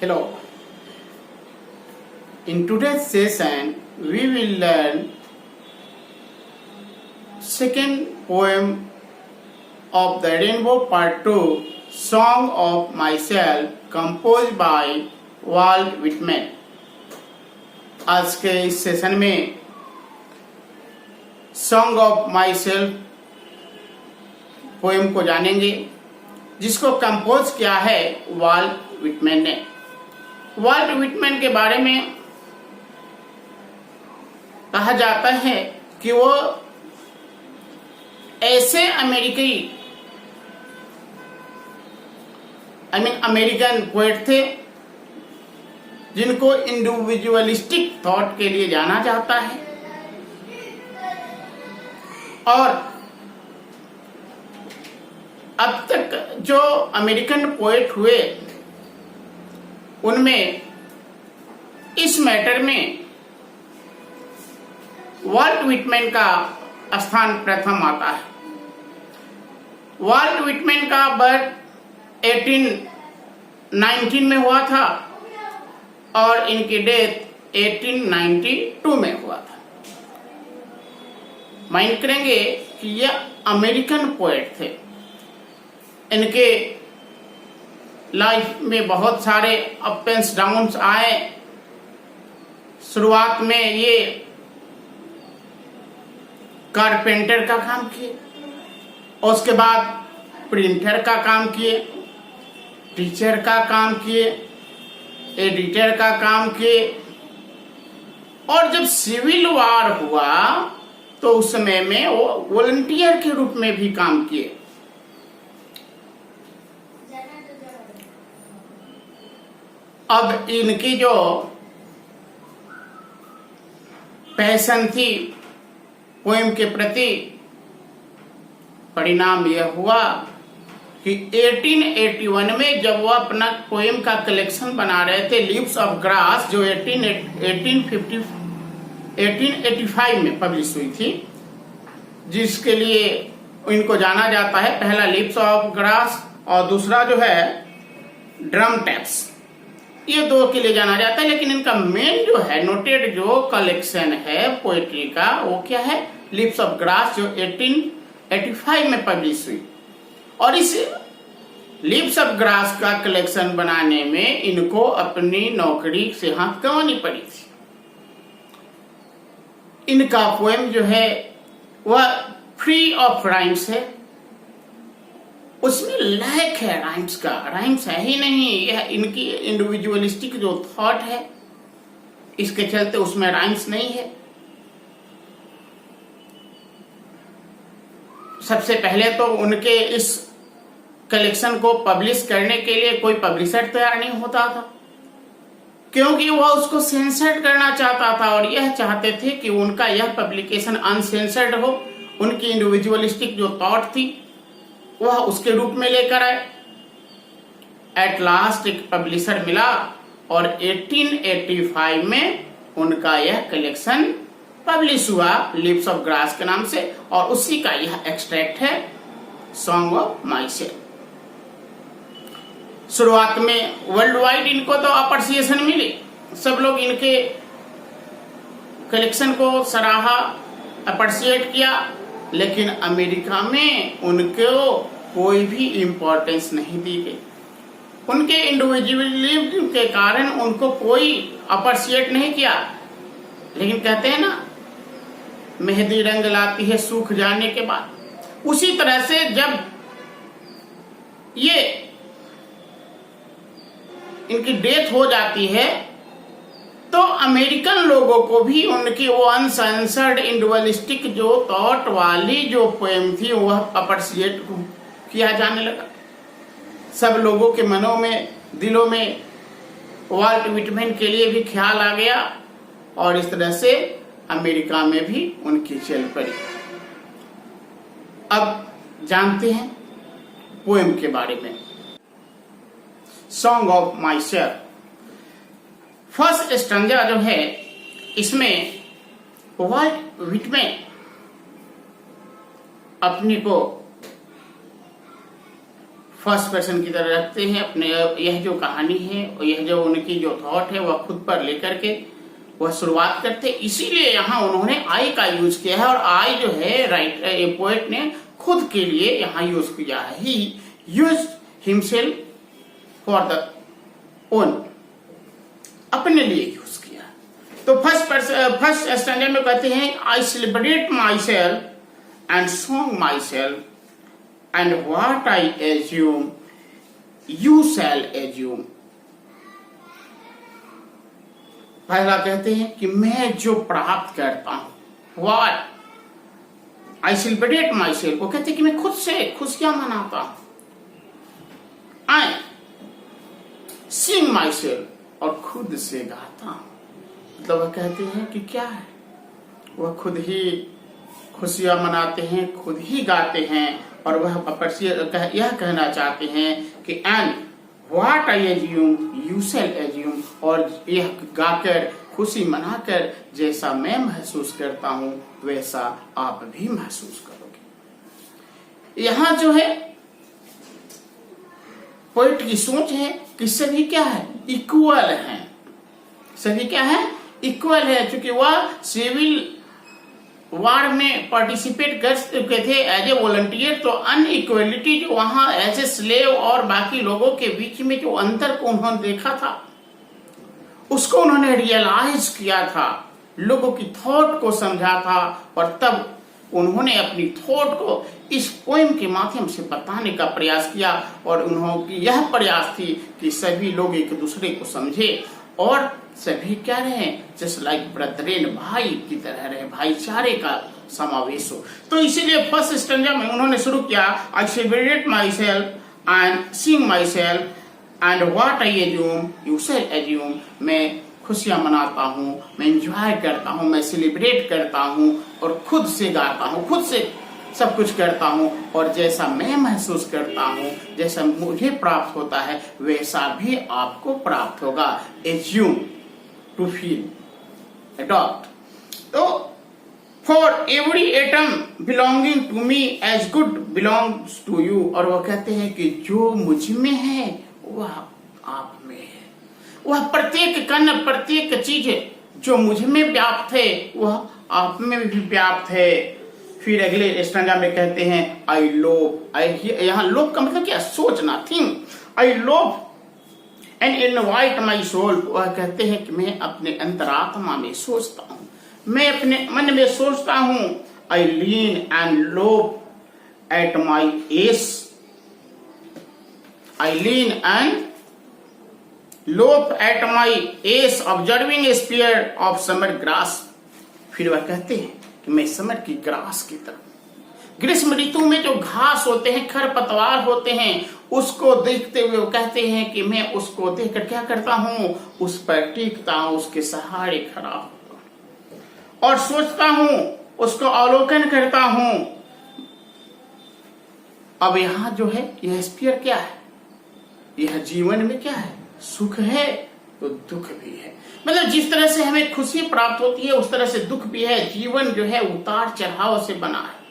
Hello. In today's session, we will learn second poem of the Rainbow Part 2, Song of Myself, composed by Walt Whitman. आज के इस session में song of my self poem को जानेंगे, जिसको compose किया है वाल्ट विटमैन ने। वाल्ट विटमैन के बारे में कहा जाता है कि वो ऐसे अमेरिकन पोएट थे जिनको इंडिविजुअलिस्टिक थॉट के लिए जाना जाता है, और अब तक जो अमेरिकन पोएट हुए उनमें इस मैटर में वाल्ट विटमैन का स्थान प्रथम आता है। वाल्ट विटमैन का बर्थ 1819 में हुआ था और इनकी डेथ 1892 में हुआ था। माइंड करेंगे कि यह अमेरिकन पोएट थे। इनके लाइफ में बहुत सारे अप एंड डाउन्स आए। शुरुआत में ये कारपेंटर का काम किए, और उसके बाद प्रिंटर का काम किए, टीचर का काम किए, एडिटर का काम किए, और जब सिविल वार हुआ तो उस समय में वो वॉलंटियर के रूप में भी काम किए। अब इनकी जो पैशन थी पोएम के प्रति, परिणाम यह हुआ कि 1881 में जब वो अपना पोएम का कलेक्शन बना रहे थे, लीव्स ऑफ ग्रास, जो 1885 में पब्लिश हुई थी, जिसके लिए इनको जाना जाता है, पहला लीव्स ऑफ ग्रास और दूसरा जो है ड्रम टैप्स, ये दो के लिए जाना जाता है। लेकिन इनका मेन जो है नोटेड जो कलेक्शन है पोएट्री का, वो क्या है, लीव्स ऑफ ग्रास, जो 1885 में पब्लिश हुई। और इस लीव्स ऑफ ग्रास का कलेक्शन बनाने में इनको अपनी नौकरी से हाथ गंवानी पड़ी थी। इनका पोएम जो है वह फ्री ऑफ राइम्स है, उसमें लैक है राइम्स का, राइम्स है ही नहीं। यह इनकी इंडिविजुअलिस्टिक जो थॉट है, इसके चलते उसमें राइम्स नहीं है। सबसे पहले तो उनके इस कलेक्शन को पब्लिश करने के लिए कोई पब्लिशर तैयार नहीं होता था, क्योंकि वह उसको सेंसर्ड करना चाहता था, और यह चाहते थे कि उनका यह पब्लिकेशन अनसेंसर्ड हो। उनकी इंडिविजुअलिस्टिक जो थॉट थी वह उसके रूप में लेकर आए। एट लास्ट एक पब्लिशर मिला और 1885 में उनका यह कलेक्शन पब्लिश हुआ लीव्स ऑफ ग्रास के नाम से, और उसी का यह एक्सट्रैक्ट है सॉन्ग ऑफ माई सेल्फ। शुरुआत में वर्ल्ड वाइड इनको तो अप्रिसिएशन मिली, सब लोग इनके कलेक्शन को सराहा, अप्रिशिएट किया, लेकिन अमेरिका में उनको कोई भी इम्पोर्टेंस नहीं दी गई। उनके इंडिविजुअलिज्म के कारण उनको कोई अप्रिशिएट नहीं किया। लेकिन कहते हैं ना, मेहंदी रंग लाती है सूख जाने के बाद, उसी तरह से जब ये इनकी डेथ हो जाती है तो अमेरिकन लोगों को भी उनकी वो अनसेंसर्ड इंडिविजुअलिस्टिक जो थॉट वाली जो पोएम थी वह अप्रिशिएट किया जाने लगा। सब लोगों के मनों में, दिलों में वाल्ट विटमैन के लिए भी ख्याल आ गया, और इस तरह से अमेरिका में भी उनकी चल पड़ी। अब जानते हैं पोएम के बारे में। Song of my self, first stanza जो है, इसमें वाल्ट विटमैन अपने को फर्स्ट पर्सन की तरह रखते हैं अपने। यह जो कहानी है और यह जो उनकी जो थॉट है वह खुद पर लेकर के वह शुरुआत करते, इसीलिए यहाँ उन्होंने आई का यूज किया है। और आई जो है राइटर पोएट ने खुद के लिए यहाँ यूज किया है। He use himself for the own, अपने लिए यूज किया। तो फर्स्ट स्टैंडर्ड में कहते हैं I celebrate my self and song my self and what I assume you shall assume. पहला कहते हैं कि मैं जो प्राप्त करता हूं, what I celebrate my self, वो कहते हैं कि मैं खुद से खुशियां मनाता हूं। आई सिंग माई सेल्फ, और खुद से गाता हूं। मतलब वह कहते हैं कि क्या है, वह खुद ही खुशियां मनाते हैं, खुद ही गाते हैं। और वह यह कहना चाहते हैं कि and what I assume you shall assume, और यह गाकर खुशी मनाकर जैसा मैं महसूस करता हूं वैसा आप भी महसूस करोगे। यहां जो है पोएट की सोच है कि सभी क्या है, इक्वल हैं। सभी क्या है, इक्वल है। क्योंकि वह सिविल वार में पार्टिसिपेट कर चुके थे एज ए वॉलंटियर, तो अनइक्वलिटी जो वहां एज ए स्लेव और बाकी लोगों के बीच में जो अंतर को उन्होंने देखा था, उसको उन्होंने रियलाइज किया था, लोगों की थॉट को समझा था। और तब उन्होंने अपनी थॉट को इस पोएम के माध्यम से बताने का प्रयास किया। और उन्होंने यह प्रयास थी कि सभी लोग एक दूसरे को समझे और सभी क्या रहे, जस्ट लाइक ब्रदरेन, भाई की तरह रहे, भाईचारे का समावेश हो। तो इसीलिए फर्स्ट स्टैंजा में उन्होंने शुरू किया I celebrate my self and Singh my self and what I assume you shall assume. मैं खुशियां मनाता हूँ, मैं एंजॉय करता हूँ, मैं सेलिब्रेट करता हूँ और खुद से गाता हूँ, खुद से सब कुछ करता हूँ। और जैसा मैं महसूस करता हूँ, जैसा मुझे प्राप्त होता है वैसा भी आपको प्राप्त होगा। Assume, to feel, adopt. तो for every atom belonging to me as good belongs to you. और वो कहते हैं कि जो मुझ में है वह आप में है। वह प्रत्येक कण, प्रत्येक चीज जो मुझ में व्याप्त है वह आप में भी व्याप्त है। फिर अगले स्टैंजा में कहते हैं आई लोव, यहाँ लोव का मतलब क्या, सोचना, think. I love and invite my soul. वह कहते हैं कि मैं अपने अंतरात्मा में सोचता हूँ, मैं अपने मन में सोचता हूँ। I lean and loaf at my ease, I lean and loaf at my ease observing spear of summer grass. फिर वह कहते हैं कि मैं समर की ग्रास की तरह, ग्रीष्म ऋतु में जो घास होते हैं, खरपतवार होते हैं, उसको देखते हुए वो कहते हैं कि मैं उसको देखकर क्या करता हूँ, उस पर टिकता हूँ, उसके सहारे खड़ा होता हूँ और सोचता हूँ, उसको अवलोकन करता हूँ। अब यहाँ जो है यह स्पीयर क्या है, यह जीवन में क्या है, सुख है तो दुख भी है। मतलब जिस तरह से हमें खुशी प्राप्त होती है उस तरह से दुख भी है। जीवन जो है उतार चढ़ाव से बना है।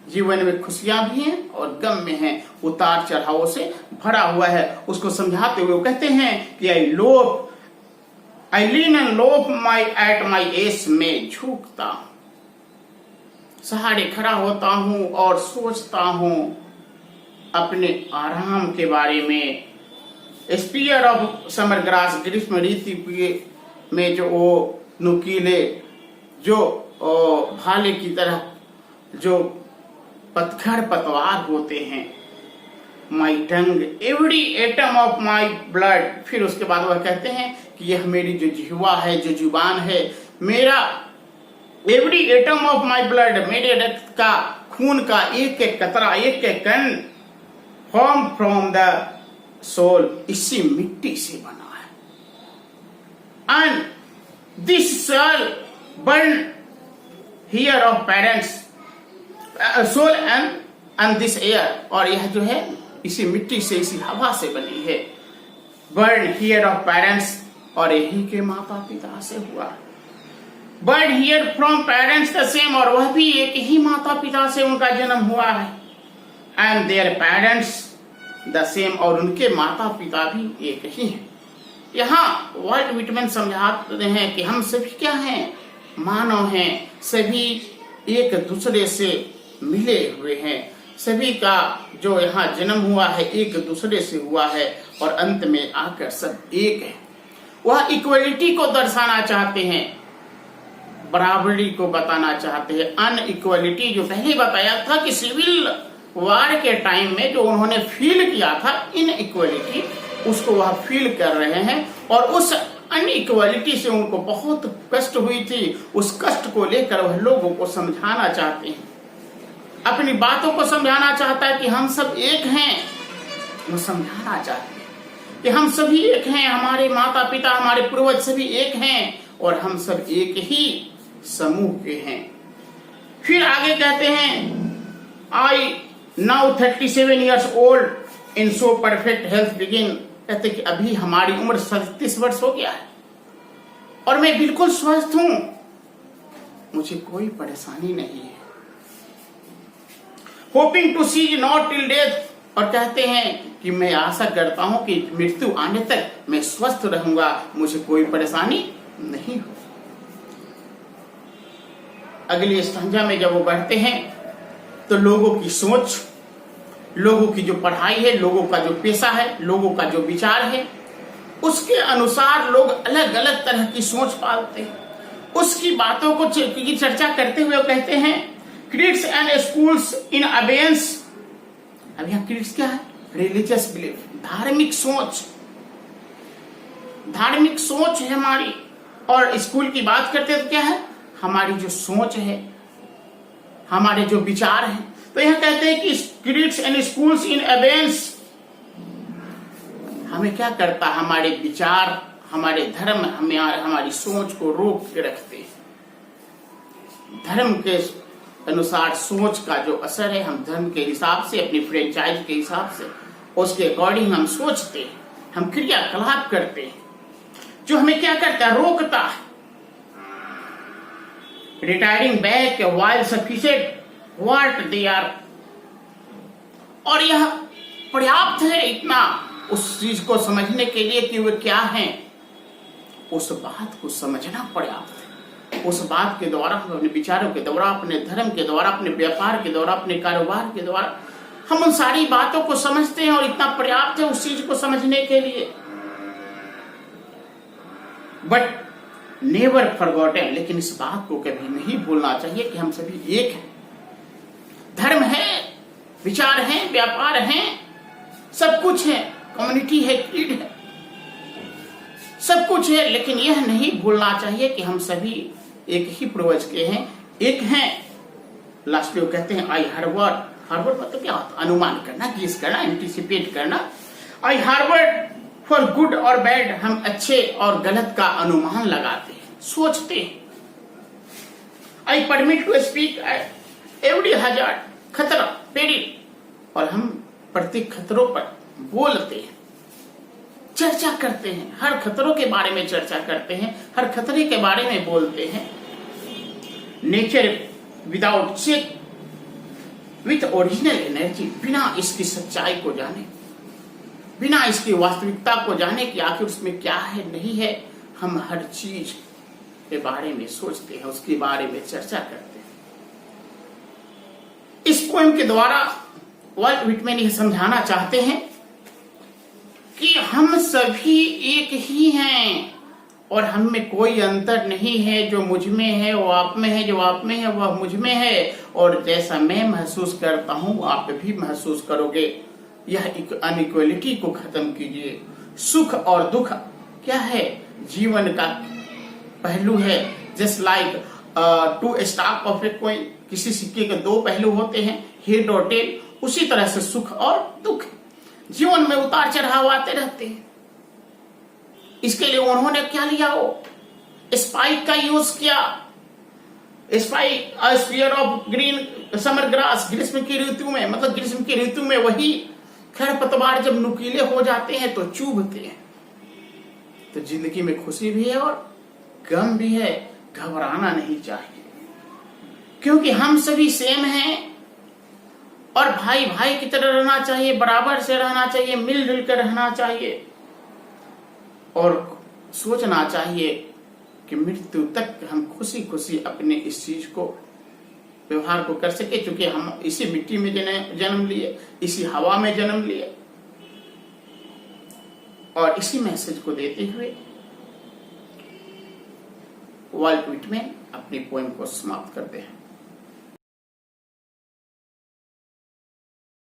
जीवन में खुशियां भी हैं और गम में हैं, उतार चढ़ावों से भरा हुआ है। उसको समझाते हुए वो कहते हैं कि I lean and loaf my at my ease, में झुकता हूं, सहारे खड़ा होता हूं और सोचता हूं अपने आराम के बारे में। स्पीयर ऑफ समर ग्रास, ग्रीष्म ऋतु में जो वो नुकीले, जो भाले की तरह जो पतझड़ पतवार होते हैं। My tongue every atom of my blood. फिर उसके बाद वह कहते हैं कि यह मेरी जो जिह्वा है, जो जुबान है, मेरा every atom of my blood, मेरे रक्त का, खून का एक एक कतरा, एक एक कण, फॉर्म फ्रॉम द सोल, इसी मिट्टी से बना है। And this soul born here of parents, soul and this air. और यह जो है इसी मिट्टी से, इसी हवा से बनी है। बर्न हियर ऑफ पेरेंट्स, और यही के माता पिता से हुआ। Burn here from parents the same, और वह भी एक ही माता पिता से उनका जन्म हुआ है। And their parents the same, और उनके माता पिता भी एक ही हैं। यहाँ वाल्ट व्हिटमैन समझाते हैं कि हम सभी क्या हैं, मानव हैं, सभी एक दूसरे से मिले हुए हैं, सभी का जो यहाँ जन्म हुआ है एक दूसरे से हुआ है और अंत में आकर सब एक है। वह इक्वलिटी को दर्शाना चाहते हैं, बराबरी को बताना चाहते हैं। अनइक्वलिटी जो पहले बताया था कि सिविल वार के टाइम में जो उन्होंने फील किया था इनइक्वलिटी, उसको वह फील कर रहे हैं और उस अनइक्वलिटी से उनको बहुत कष्ट हुई थी। उस कष्ट को लेकर वह लोगों को समझाना चाहते हैं, अपनी बातों को समझाना चाहता है कि हम सब एक हैं। वो समझाना चाहते हैं कि हम सभी एक हैं, हमारे माता पिता, हमारे पूर्वज सभी एक हैं और हम सब एक ही समूह के हैं। फिर आगे कहते हैं, I now 37 years old in so perfect health begin. कहते कि अभी हमारी उम्र 37 वर्ष हो गया है और मैं बिल्कुल स्वस्थ हूं, मुझे कोई परेशानी नहीं है। Hoping to cease not till death, और कहते हैं कि मैं आशा करता हूं कि मृत्यु आने तक मैं स्वस्थ रहूंगा, मुझे कोई परेशानी नहीं हो। अगली स्टैंजा में जब वो बढ़ते हैं तो लोगों की सोच, लोगों की जो पढ़ाई है, लोगों का जो पेशा है, लोगों का जो विचार है, उसके अनुसार लोग अलग अलग तरह की सोच पालते हैं। उसकी बातों को की चर्चा करते हुए कहते हैं, creeds and schools in abeyance. अब यहाँ क्रीड्स क्या है? रिलीजियस बिलीफ, धार्मिक सोच, धार्मिक सोच है हमारी। और स्कूल की बात करते हैं तो क्या है? हमारी जो सोच है, हमारे जो विचार हैं। तो यह कहते हैं कि creeds and schools in abeyance हमें क्या करता, हमारे विचार, हमारे धर्म हमें, हमारी सोच को रोक के रखते हैं। धर्म के अनुसार सोच का जो असर है, हम धर्म के हिसाब से, अपनी फ्रेंचाइज के हिसाब से, उसके अकॉर्डिंग हम सोचते हैं, हम क्रियाकलाप करते हैं, जो हमें क्या करता है? रोकता है। Retiring back while sufficient what they are, और यह पर्याप्त है इतना उस चीज को समझने के लिए कि वे क्या हैं। उस बात को समझना पर्याप्त है। उस बात के द्वारा, अपने विचारों के द्वारा, अपने धर्म के द्वारा, अपने व्यापार के द्वारा, अपने कारोबार के द्वारा हम उन सारी बातों को समझते हैं और इतना पर्याप्त है उस चीज को समझने के लिए। बट नेवर फॉरगॉटन, लेकिन इस बात को कभी नहीं भूलना चाहिए कि हम सभी एक हैं। धर्म है, विचार है, व्यापार है, सब कुछ है, कम्युनिटी है, क्रीड है, सब कुछ है, लेकिन यह नहीं भूलना चाहिए कि हम सभी एक ही पूर्वज के हैं, एक हैं। लास्ट में वो कहते हैं, आई हार्वर्ड, हार्वर्ड मतलब क्या होता? अनुमान करना, गेस करना, एंटिसिपेट करना। आई हार्वर्ड फॉर गुड और बैड, हम अच्छे और गलत का अनुमान लगाते हैं, सोचते हैं। I permit to speak every hazard, खतरा, पेरिल, और हम प्रत्येक खतरों पर बोलते हैं, चर्चा करते हैं, हर खतरों के बारे में चर्चा करते हैं, हर खतरे के बारे में बोलते हैं। Nature without check with original energy, बिना इसकी सच्चाई को जाने, बिना इसकी वास्तविकता को जाने कि आखिर उसमें क्या है, नहीं है, हम हर चीज के बारे में सोचते हैं, उसके बारे में चर्चा करते हैं। इस पोएम के द्वारा वाल्ट व्हिटमैन यह समझाना चाहते हैं कि हम सभी एक ही हैं और हम में कोई अंतर नहीं है। जो मुझ में है वो आप में है, जो आप में है वह मुझ में है, और जैसा मैं महसूस करता हूं आप भी महसूस करोगे। यह अनइक्वलिटी को खत्म कीजिए। सुख और दुख क्या है? जीवन का पहलू है। Just like two stock of a coin, किसी सिक्के के दो पहलू होते हैं, हेड और टेल, उसी तरह से सुख और दुख जीवन में उतार चढ़ाव आते रहते हैं। इसके लिए उन्होंने क्या लिया? वो स्पाइक का यूज किया। Spike, spear of green summer grass, ग्रीष्म की ऋतु में, मतलब ग्रीष्म की ऋतु में वही खरपतवार जब नुकीले हो जाते हैं तो चुभते हैं। तो जिंदगी में खुशी भी है और गम भी है। घबराना नहीं चाहिए, क्योंकि हम सभी सेम हैं। और भाई भाई की तरह रहना चाहिए, बराबर से रहना चाहिए, मिलजुल कर रहना चाहिए और सोचना चाहिए कि मृत्यु तक हम खुशी खुशी अपने इस चीज को व्यवहार को कर सके, क्योंकि हम इसी मिट्टी में जन्म लिए, इसी हवा में जन्म लिए। और इसी मैसेज को देते हुए वॉल्ट विटमैन अपनी पोएम को समाप्त करते हैं।